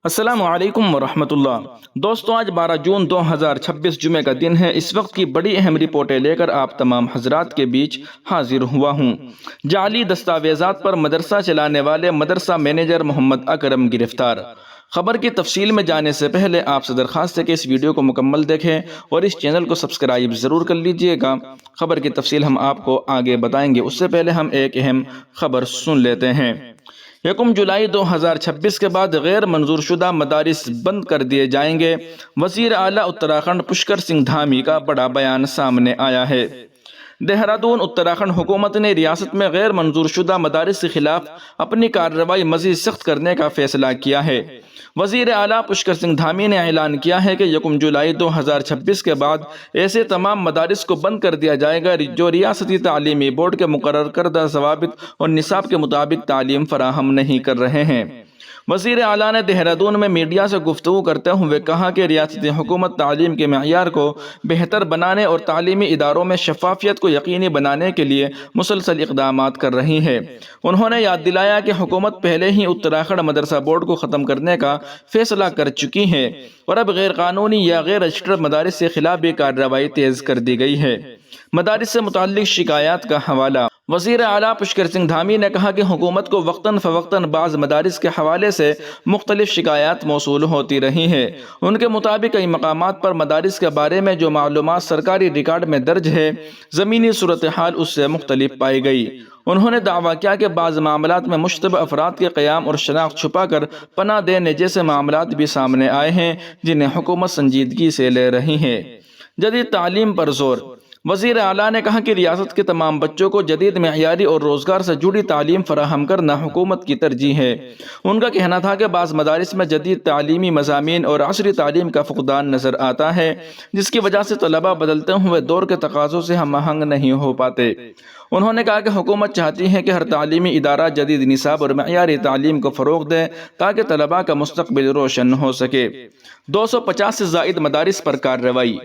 السلام علیکم ورحمۃ اللہ دوستوں، آج 12 جون 2026 جمعہ کا دن ہے۔ اس وقت کی بڑی اہم رپورٹیں لے کر آپ تمام حضرات کے بیچ حاضر ہوا ہوں۔ جعلی دستاویزات پر مدرسہ چلانے والے مدرسہ مینیجر محمد اکرم گرفتار۔ خبر کی تفصیل میں جانے سے پہلے آپ سے درخواست ہے کہ اس ویڈیو کو مکمل دیکھیں اور اس چینل کو سبسکرائب ضرور کر لیجئے گا۔ خبر کی تفصیل ہم آپ کو آگے بتائیں گے، اس سے پہلے ہم ایک اہم خبر سن لیتے ہیں۔ 1 جولائی 2026 کے بعد غیر منظور شدہ مدارس بند کر دیے جائیں گے۔ وزیر اعلیٰ اتراکھنڈ پشکر سنگھ دھامی کا بڑا بیان سامنے آیا ہے۔ دہرادون اتراکھنڈ حکومت نے ریاست میں غیر منظور شدہ مدارس کے خلاف اپنی کارروائی مزید سخت کرنے کا فیصلہ کیا ہے۔ وزیر اعلیٰ پشکر سنگھ دھامی نے اعلان کیا ہے کہ 1 جولائی 2026 کے بعد ایسے تمام مدارس کو بند کر دیا جائے گا جو ریاستی تعلیمی بورڈ کے مقرر کردہ ضوابط اور نصاب کے مطابق تعلیم فراہم نہیں کر رہے ہیں۔ وزیر اعلیٰ نے دہرادون میں میڈیا سے گفتگو کرتے ہوئے کہا کہ ریاستی حکومت تعلیم کے معیار کو بہتر بنانے اور تعلیمی اداروں میں شفافیت کو یقینی بنانے کے لیے مسلسل اقدامات کر رہی ہے۔ انہوں نے یاد دلایا کہ حکومت پہلے ہی اتراکھنڈ مدرسہ بورڈ کو ختم کرنے کا فیصلہ کر چکی ہے اور اب غیر قانونی یا غیر رجسٹرڈ مدارس کے خلاف بھی کارروائی تیز کر دی گئی ہے۔ مدارس سے متعلق شکایات کا حوالہ۔ وزیر اعلیٰ پشکر سنگھ دھامی نے کہا کہ حکومت کو وقتاً فوقتاً بعض مدارس کے حوالے سے مختلف شکایات موصول ہوتی رہی ہیں۔ ان کے مطابق کئی مقامات پر مدارس کے بارے میں جو معلومات سرکاری ریکارڈ میں درج ہے، زمینی صورتحال اس سے مختلف پائی گئی۔ انہوں نے دعویٰ کیا کہ بعض معاملات میں مشتبہ افراد کے قیام اور شناخت چھپا کر پناہ دینے جیسے معاملات بھی سامنے آئے ہیں، جنہیں حکومت سنجیدگی سے لے رہی ہے۔ جدید تعلیم پر زور۔ وزیر اعلیٰ نے کہا کہ ریاست کے تمام بچوں کو جدید معیاری اور روزگار سے جڑی تعلیم فراہم کرنا حکومت کی ترجیح ہے۔ ان کا کہنا تھا کہ بعض مدارس میں جدید تعلیمی مضامین اور عصری تعلیم کا فقدان نظر آتا ہے، جس کی وجہ سے طلبہ بدلتے ہوئے دور کے تقاضوں سے ہم آہنگ نہیں ہو پاتے۔ انہوں نے کہا کہ حکومت چاہتی ہے کہ ہر تعلیمی ادارہ جدید نصاب اور معیاری تعلیم کو فروغ دے تاکہ طلبہ کا مستقبل روشن ہو سکے۔ 250 سے زائد مدارس پر کارروائی۔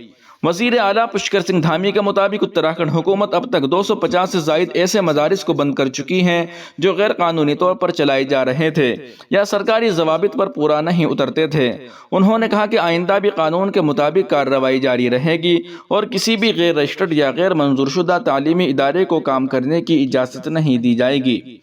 وزیر اعلیٰ پشکر سنگھ دھامی کے مطابق اتراکھنڈ حکومت اب تک 250 سے زائد ایسے مدارس کو بند کر چکی ہیں جو غیر قانونی طور پر چلائے جا رہے تھے یا سرکاری ضوابط پر پورا نہیں اترتے تھے۔ انہوں نے کہا کہ آئندہ بھی قانون کے مطابق کارروائی جاری رہے گی اور کسی بھی غیر رجسٹرڈ یا غیر منظور شدہ تعلیمی ادارے کو کام کرنے کی اجازت نہیں دی جائے گی۔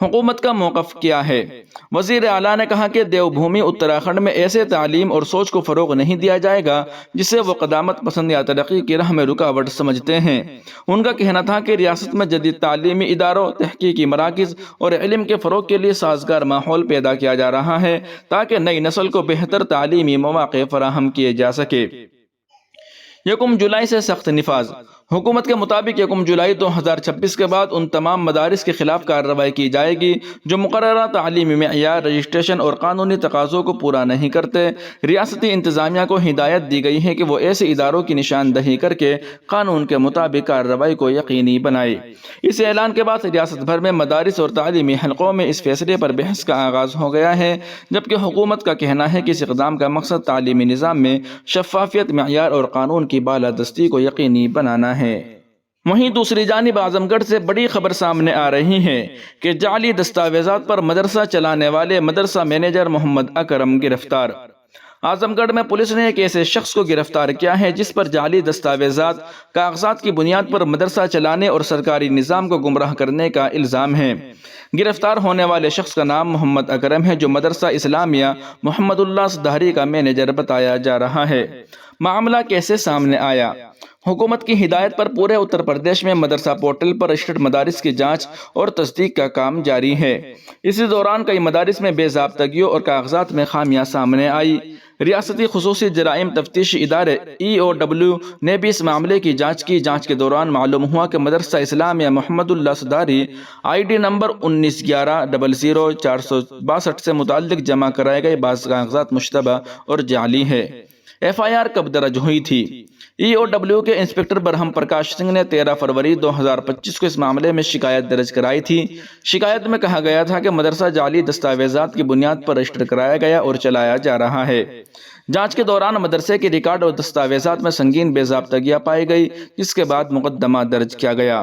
حکومت کا موقف کیا ہے؟ وزیر اعلیٰ نے کہا کہ دیو بھومی اتراکھنڈ میں ایسے تعلیم اور سوچ کو فروغ نہیں دیا جائے گا جسے وہ قدامت پسند یا ترقی کی راہ میں رکاوٹ سمجھتے ہیں۔ ان کا کہنا تھا کہ ریاست میں جدید تعلیمی اداروں، تحقیقی مراکز اور علم کے فروغ کے لیے سازگار ماحول پیدا کیا جا رہا ہے تاکہ نئی نسل کو بہتر تعلیمی مواقع فراہم کیے جا سکے۔ 1 جولائی سے سخت نفاذ۔ حکومت کے مطابق 1 جولائی 2026 کے بعد ان تمام مدارس کے خلاف کارروائی کی جائے گی جو مقررہ تعلیمی معیار، رجسٹریشن اور قانونی تقاضوں کو پورا نہیں کرتے۔ ریاستی انتظامیہ کو ہدایت دی گئی ہے کہ وہ ایسے اداروں کی نشاندہی کر کے قانون کے مطابق کارروائی کو یقینی بنائے۔ اس اعلان کے بعد ریاست بھر میں مدارس اور تعلیمی حلقوں میں اس فیصلے پر بحث کا آغاز ہو گیا ہے، جبکہ حکومت کا کہنا ہے کہ اس اقدام کا مقصد تعلیمی نظام میں شفافیت، معیار اور قانون کی بالادستی کو یقینی بنانا ہے۔ وہیں دوسری جانب اعظم گڑھ سے بڑی خبر سامنے آ رہی ہے کہ جعلی دستاویزات پر مدرسہ چلانے والے مدرسہ مینیجر محمد اکرم گرفتار۔ اعظم گڑھ میں پولیس نے ایک ایسے شخص کو گرفتار کیا ہے جس پر جعلی دستاویزات، کاغذات کی بنیاد پر مدرسہ چلانے اور سرکاری نظام کو گمراہ کرنے کا الزام ہے۔ گرفتار ہونے والے شخص کا نام محمد اکرم ہے، جو مدرسہ اسلامیہ محمد اللہ صدہری کا مینیجر بتایا جا رہا ہے۔ معاملہ کیسے سامنے آیا؟ حکومت کی ہدایت پر پورے اتر پردیش میں مدرسہ پورٹل پر رجسٹرڈ مدارس کی جانچ اور تصدیق کا کام جاری ہے۔ اسی دوران کئی مدارس میں بے ضابطگیوں اور کاغذات میں خامیاں سامنے آئی۔ ریاستی خصوصی جرائم تفتیشی ادارے EOW نے بھی اس معاملے کی جانچ کی۔ جانچ کے دوران معلوم ہوا کہ مدرسہ اسلامیہ محمد اللہ صدہری ID نمبر 1911000462 سے متعلق جمع کرائے گئے بعض کاغذات مشتبہ اور جعلی ہے۔ FIR کب درج ہوئی تھی؟ EOW کے انسپکٹر برہم پرکاش سنگھ نے 13 فروری 2025 کو اس معاملے میں شکایت درج کرائی تھی۔ شکایت میں کہا گیا تھا کہ مدرسہ جعلی دستاویزات کی بنیاد پر رجسٹر کرایا گیا اور چلایا جا رہا ہے۔ جانچ کے دوران مدرسے کے ریکارڈ اور دستاویزات میں سنگین بے ضابطگیاں پائی گئی، جس کے بعد مقدمہ درج کیا گیا۔